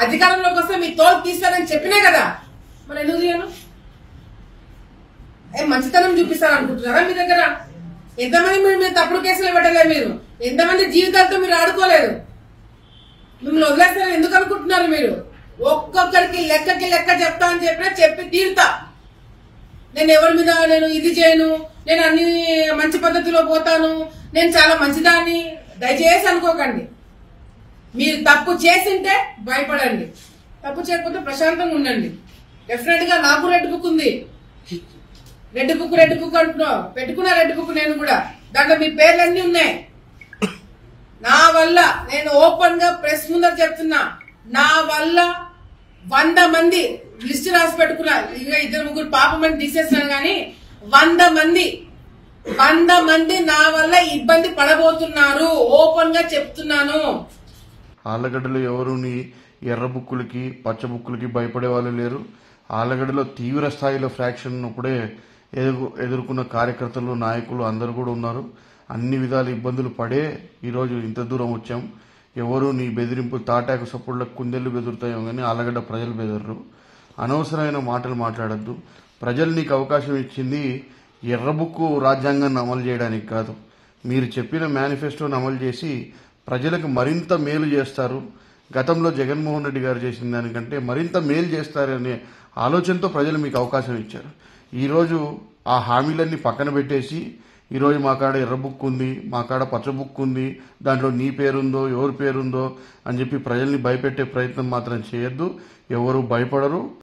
అధికారంలోకి వస్తే మీ తోలు తీస్తానని చెప్పినా కదా, మరి ఎందుకు చేయను? మంచితనం చూపిస్తారనుకుంటున్నారా? మీ దగ్గర ఎంతమంది మీరు తప్పుడు కేసులు పెట్టలేదు, మీరు ఎంతమంది జీవితాలతో మీరు ఆడుకోలేదు, మిమ్మల్ని వదిలేస్తారని ఎందుకు అనుకుంటున్నారు మీరు? ఒక్కొక్కరికి లెక్క చెప్తా అని చెప్పినా చెప్పి తీరుతా. నేను ఎవరి మీద నేను ఇది చేయను, నేను అన్ని మంచి పద్ధతిలో పోతాను, నేను చాలా మంచిదాన్ని దయచేసి అనుకోకండి. మీరు తప్పు చేసింటే భయపడండి, తప్పు చేయకపోతే ప్రశాంతంగా ఉండండి. డెఫినెట్ గా నాకు రెడ్ బుక్ ఉంది. రెడ్ బుక్ అంటున్నావు, పెట్టుకున్నా రెడ్ బుక్ నేను కూడా. దాంట్లో మీ పేర్లన్నీ ఉన్నాయి. నా వల్ల నేను ఓపెన్ గా ప్రెస్ ముందర చెప్తున్నా, నా వల్ల 100 మంది లిస్ట్ రాసి పెట్టుకున్నా. ఇక 2-3 పాపమని తీసేస్తున్నాను గాని 100 మంది నా వల్ల ఇబ్బంది పడబోతున్నారు. ఓపెన్ గా చెప్తున్నాను. ఆళ్లగడ్డలో ఎవరు నీ ఎర్ర బుక్కులకి పచ్చ బుక్కులకి భయపడే వాళ్ళు లేరు. ఆళ్లగడ్డలో తీవ్ర స్థాయిలో ఫ్రాక్షన్ అప్పుడే ఎదుర్కొన్న కార్యకర్తలు నాయకులు అందరూ కూడా ఉన్నారు. అన్ని విధాల ఇబ్బందులు పడే ఈరోజు ఇంత దూరం వచ్చాం. ఎవరు నీ బెదిరింపు తాటాకు సపోర్ట్ల కుందెళ్లు బెదురుతాయో కానీ ఆళ్లగడ్డ ప్రజలు బెదరరు. అనవసరమైన మాటలు మాట్లాడద్దు. ప్రజలు నీకు అవకాశం ఇచ్చింది ఎర్రబుక్కు రాజ్యాంగాన్ని అమలు చేయడానికి కాదు, మీరు చెప్పిన మేనిఫెస్టోని అమలు చేసి ప్రజలకు మరింత మేలు చేస్తారు. గతంలో జగన్మోహన్ రెడ్డి గారు చేసిన దానికంటే మరింత మేలు చేస్తారనే ఆలోచనతో ప్రజలు మీకు అవకాశం ఇచ్చారు. ఈరోజు ఆ హామీలన్నీ పక్కన పెట్టేసి ఈరోజు మా కాడ ఎర్ర బుక్ ఉంది, మా కాడ పచ్చ బుక్ ఉంది, దాంట్లో నీ పేరుందో ఎవరి పేరుందో అని చెప్పి ప్రజల్ని భయపెట్టే ప్రయత్నం మాత్రం చేయొద్దు. ఎవరు భయపడరు.